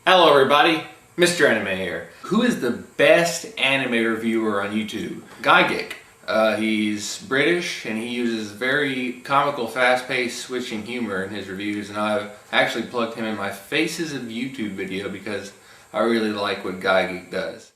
Hello everybody, Mr. Anime here. Who is the best anime reviewer on YouTube? Gigguk. He's British and he uses very comical, fast-paced, switching humor in his reviews, and I've actually plugged him in my Faces of YouTube video because I really like what Gigguk does.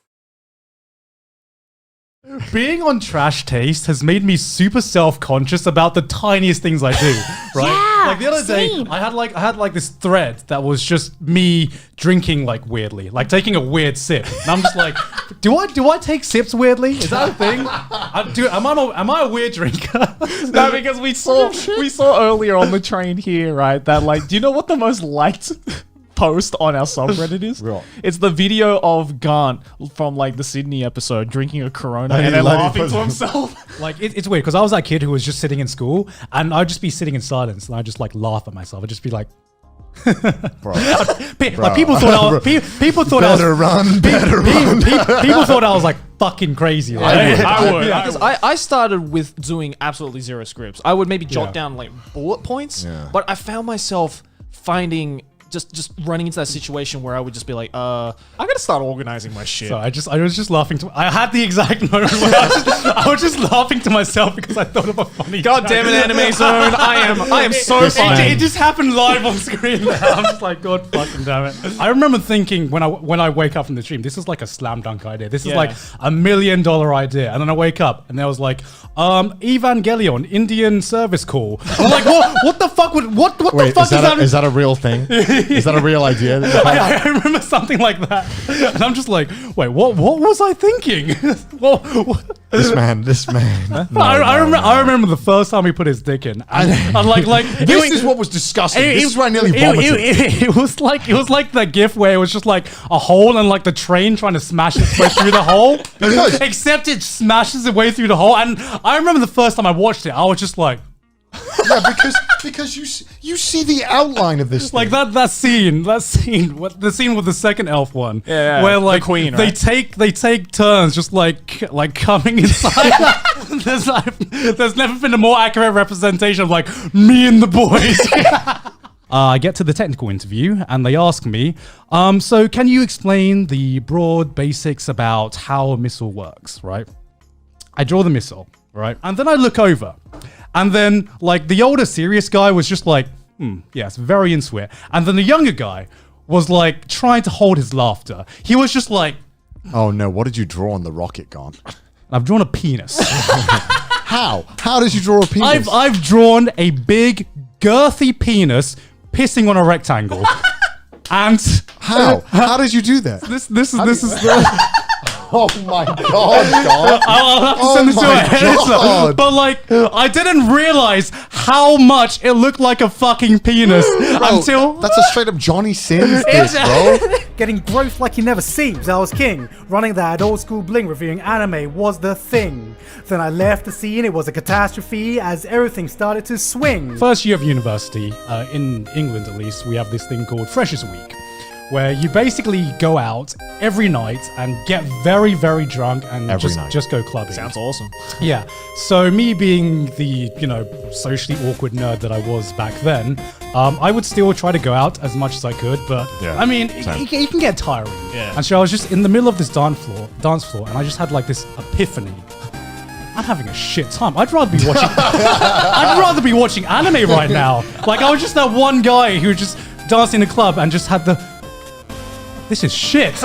Being on Trash Taste has made me super self-conscious about the tiniest things I do, right? Yeah, like the other day, I had like this thread that was just me drinking like weirdly, like taking a weird sip. And I'm just like, do I take sips weirdly? Is that a thing? Am I a weird drinker? No, because we saw earlier on the train here, right? That like, do you know what the most liked post on our subreddit is? Right. It's the video of Garnt from like the Sydney episode drinking a Corona and then laughing to himself. Like it's weird because I was that kid who was just sitting in school and I'd just be sitting in silence and I'd just like laugh at myself. I'd just be like, Bro. like people thought people thought Better run. people thought I was like fucking crazy. Like, I would. Because I started with doing absolutely zero scripts. I would maybe jot down like bullet points, but I found myself finding just running into that situation where I would just be like, I gotta start organizing my shit. So I was just laughing I had the exact moment where I was just laughing to myself because I thought of a funny God damn it, Anime Zone. I am so funny. It just happened live on screen there. I'm just like, God fucking damn it. I remember thinking when I wake up from the stream, this is like a slam dunk idea. This is like $1 million idea. And then I wake up and there was like, Evangelion, Indian service call. I'm like, what the fuck what the fuck is that a real thing? Is that a real idea? I remember something like that, and I'm just like, wait, what was I thinking? what? This man. I remember the first time he put his dick in, and like this is what was disgusting. This is where I nearly vomited. It was like that gif where it was just like a hole and like the train trying to smash its way through the hole. Except it smashes its way through the hole, and I remember the first time I watched it, I was just like. Yeah, because you see the outline of this thing. Like the scene with the second elf one, where like the queen, they right? take turns just like coming inside. there's never been a more accurate representation of like me and the boys. I get to the technical interview and they ask me, so can you explain the broad basics about how a missile works, right? I draw the missile, right? And then I look over. And then, like, the older, serious guy was just like, yes, very into it. And then the younger guy was, like, trying to hold his laughter. He was just like... Oh, no. What did you draw on the rocket, Garnt? I've drawn a penis. How? How did you draw a penis? I've drawn a big, girthy penis pissing on a rectangle. And... How? How did you do that? This is... Oh my God! I'll have to send this to her. But like, I didn't realize how much it looked like a fucking penis until... That's a straight up Johnny Sins diss, bro. Getting growth like you never see, I was king. Running that old school bling, reviewing anime was the thing. Then I left the scene, it was a catastrophe as everything started to swing. First year of university, in England at least, we have this thing called Freshers Week, where you basically go out every night and get very, very drunk and just go clubbing. Sounds awesome. Yeah. So me being the, socially awkward nerd that I was back then, I would still try to go out as much as I could, but I mean, it can get tiring. Yeah. And so I was just in the middle of this dance floor, and I just had like this epiphany. I'm having a shit time. I'd rather be watching anime right now. Like I was just that one guy who just danced in a club and just had this is shit.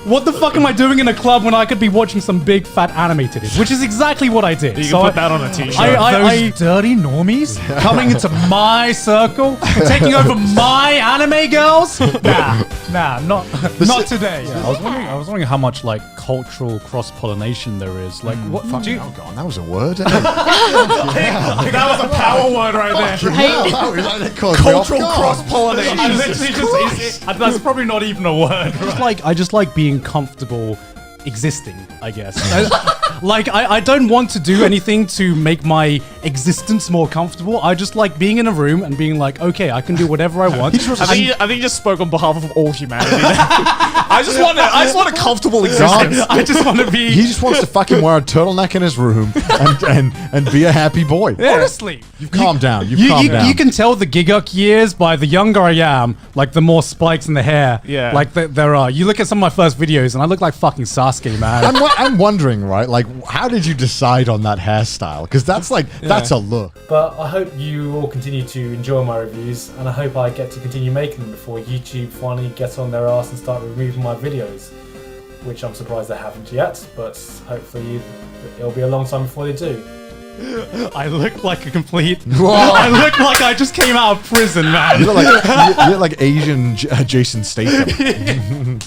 What the fuck am I doing in a club when I could be watching some big fat anime titties? Which is exactly what I did. You can put that on a t-shirt. Those dirty normies coming into my circle, taking over my anime girls? Nah, not today. Yeah, I was wondering how much like cultural cross-pollination there is. Like, what? God, that was a word. That was a power word right there. Cultural cross-pollination. That's probably not even a word. Right? I just like being comfortable existing, I guess. I don't want to do anything to make my existence more comfortable. I just like being in a room and being like, okay, I can do whatever I want. I think you just spoke on behalf of all humanity. I just want a comfortable existence. I just want to be. He just wants to fucking wear a turtleneck in his room and be a happy boy. Yeah. Honestly, You've calmed down. You've calmed down. You can tell the gigguk years by the younger I am, like the more spikes in the hair. Yeah. Like there are. You look at some of my first videos and I look like fucking Sasuke, man. I'm wondering, right? Like, how did you decide on that hairstyle? Because that's that's a look. But I hope you all continue to enjoy my reviews, and I hope I get to continue making them before YouTube finally gets on their ass and start removing my videos, which I'm surprised they haven't yet, but hopefully it'll be a long time before they do. I look like a complete. I look like I just came out of prison, man. You're like Asian Jason Statham.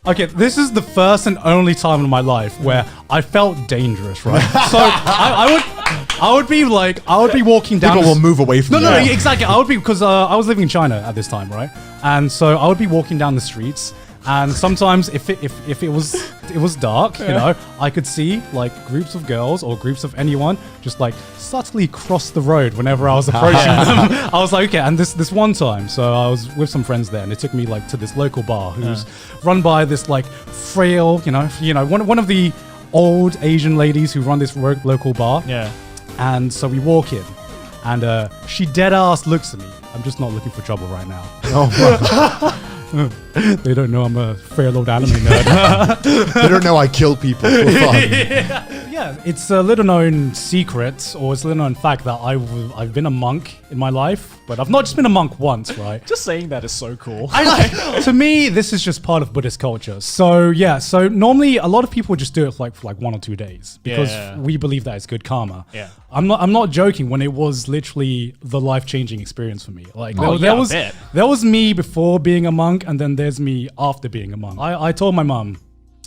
Okay, this is the first and only time in my life where I felt dangerous, right? So I would be walking down. People will move away from you. No, exactly. I would be, because I was living in China at this time, right? And so I would be walking down the streets, and sometimes if it was dark, you know, I could see like groups of girls or groups of anyone just like subtly cross the road whenever I was approaching them. I was like, okay. And this one time, so I was with some friends there, and they took me like to this local bar who's run by this like frail, you know, one of the old Asian ladies who run this local bar. Yeah. And so we walk in, and she dead ass looks at me. I'm just not looking for trouble right now. Oh, They don't know I'm a frail old anime nerd. they don't know I kill people for fun. Yeah, it's a little known secret, or it's a little known fact that I've been a monk in my life, but I've not just been a monk once, right? Just saying that is so cool. To me, this is just part of Buddhist culture. So yeah, so normally a lot of people just do it for like 1 or 2 days because we believe that it's good karma. Yeah. I'm not joking when it was literally the life-changing experience for me. Like there was me before being a monk, and then there's me after being a monk. I told my mum,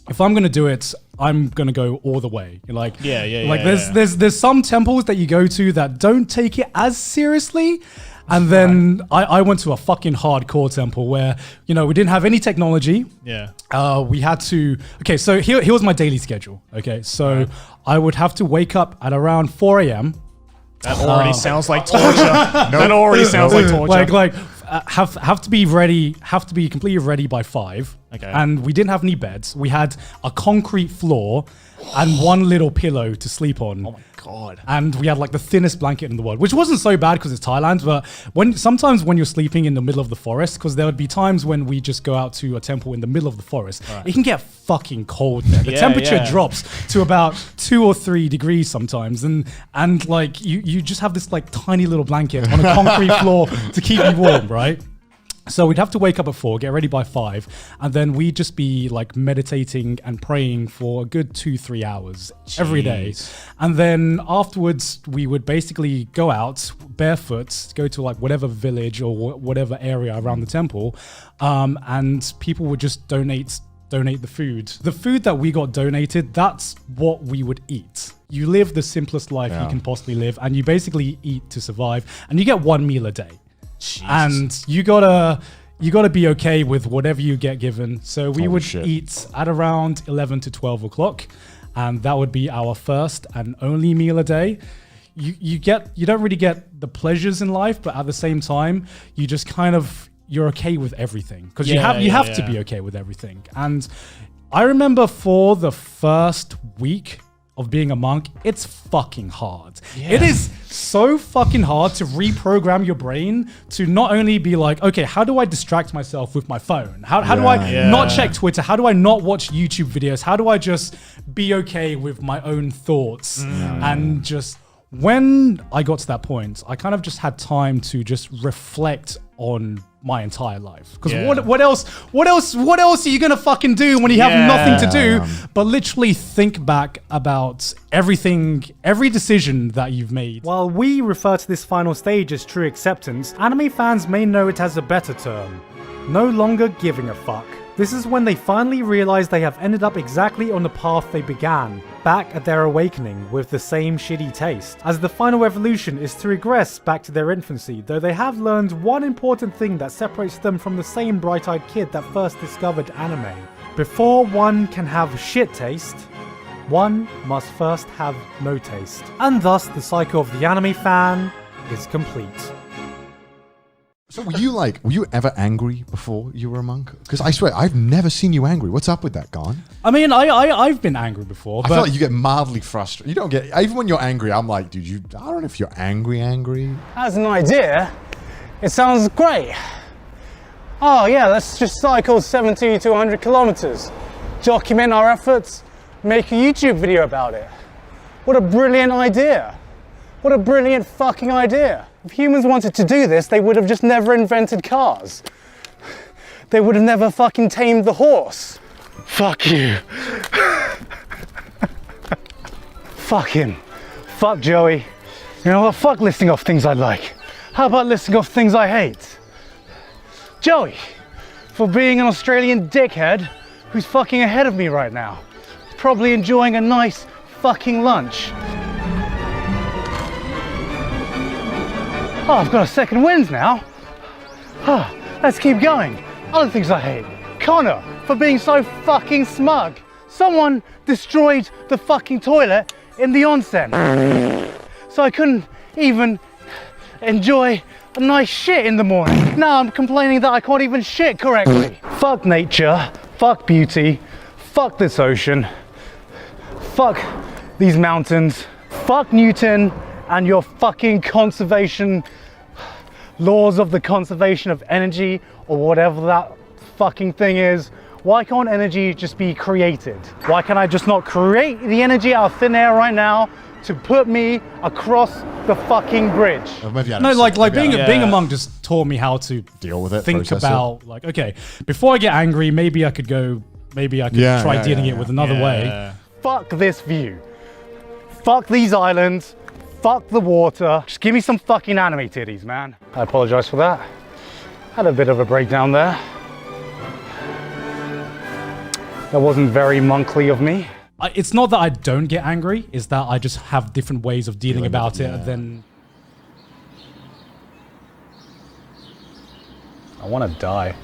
if I'm gonna do it, I'm gonna go all the way. Like there's some temples that you go to that don't take it as seriously. And then I went to a fucking hardcore temple where, you know, we didn't have any technology. Yeah. We had to. Okay, so here was my daily schedule. Okay, so I would have to wake up at around 4 a.m. That already sounds like torture. That already sounds like torture. Have to be ready. Have to be completely ready by 5. Okay. And we didn't have any beds. We had a concrete floor and one little pillow to sleep on. Oh my god. And we had like the thinnest blanket in the world, which wasn't so bad because it's Thailand. But sometimes when you're sleeping in the middle of the forest, because there would be times when we just go out to a temple in the middle of the forest, it can get fucking cold there. The temperature drops to about 2 or 3 degrees sometimes, and like you just have this like tiny little blanket on a concrete floor to keep you warm, right? So we'd have to wake up at 4, get ready by 5, and then we'd just be like meditating and praying for a good 2-3 hours every day. And then afterwards, we would basically go out barefoot, go to like whatever village or whatever area around the temple, and people would just donate the food. The food that we got donated, that's what we would eat. You live the simplest life you can possibly live, and you basically eat to survive, and you get 1 meal a day. Jesus. And you gotta be okay with whatever you get given. So we would eat at around 11 to 12 o'clock, and that would be our first and only meal a day. You don't really get the pleasures in life, but at the same time, you just kind of, you're okay with everything because you have to be okay with everything. And I remember for the first week of being a monk, it's fucking hard. It is so fucking hard to reprogram your brain to not only be like, okay, how do I distract myself with my phone? How do I not check Twitter? How do I not watch YouTube videos? How do I just be okay with my own thoughts? And just when I got to that point, I kind of just had time to just reflect on my entire life. Because what else are you gonna fucking do when you have nothing to do but literally think back about everything, every decision that you've made? While we refer to this final stage as true acceptance, anime fans may know it as a better term: no longer giving a fuck. This is when they finally realize they have ended up exactly on the path they began, back at their awakening with the same shitty taste, as the final evolution is to regress back to their infancy, though they have learned one important thing that separates them from the same bright-eyed kid that first discovered anime: Before one can have shit taste, one must first have no taste. And thus the cycle of the anime fan is complete. So were you ever angry before you were a monk? Because I swear, I've never seen you angry. What's up with that, Garnt? I mean, I've been angry before, I but feel like you get mildly frustrated. You don't get, even when you're angry, I'm like, dude, I don't know if you're angry. As an idea, it sounds great. Oh yeah, let's just cycle 70 to 100 kilometers, document our efforts, make a YouTube video about it. What a brilliant idea. What a brilliant fucking idea. If humans wanted to do this, they would have just never invented cars. They would have never fucking tamed the horse. Fuck you. Fuck him. Fuck Joey. You know what? Fuck listing off things I like. How about listing off things I hate? Joey, for being an Australian dickhead who's fucking ahead of me right now. Probably enjoying a nice fucking lunch. Oh, I've got a second wind now. Oh, let's keep going. Other things I hate. Connor, for being so fucking smug. Someone destroyed the fucking toilet in the onsen. So I couldn't even enjoy a nice shit in the morning. Now I'm complaining that I can't even shit correctly. Fuck nature, fuck beauty, fuck this ocean, fuck these mountains, fuck Newton and your fucking conservation laws of the conservation of energy or whatever that fucking thing is. Why can't energy just be created? Why can I just not create the energy out of thin air right now to put me across the fucking bridge? No, like being a monk just taught me how to deal with it. Think about like, okay, before I get angry, maybe I could try dealing it with another way. Fuck this view. Fuck these islands. Fuck the water. Just give me some fucking anime titties, man. I apologize for that. Had a bit of a breakdown there. That wasn't very monkly of me. It's not that I don't get angry, it's that I just have different ways of dealing about it than... I want to die.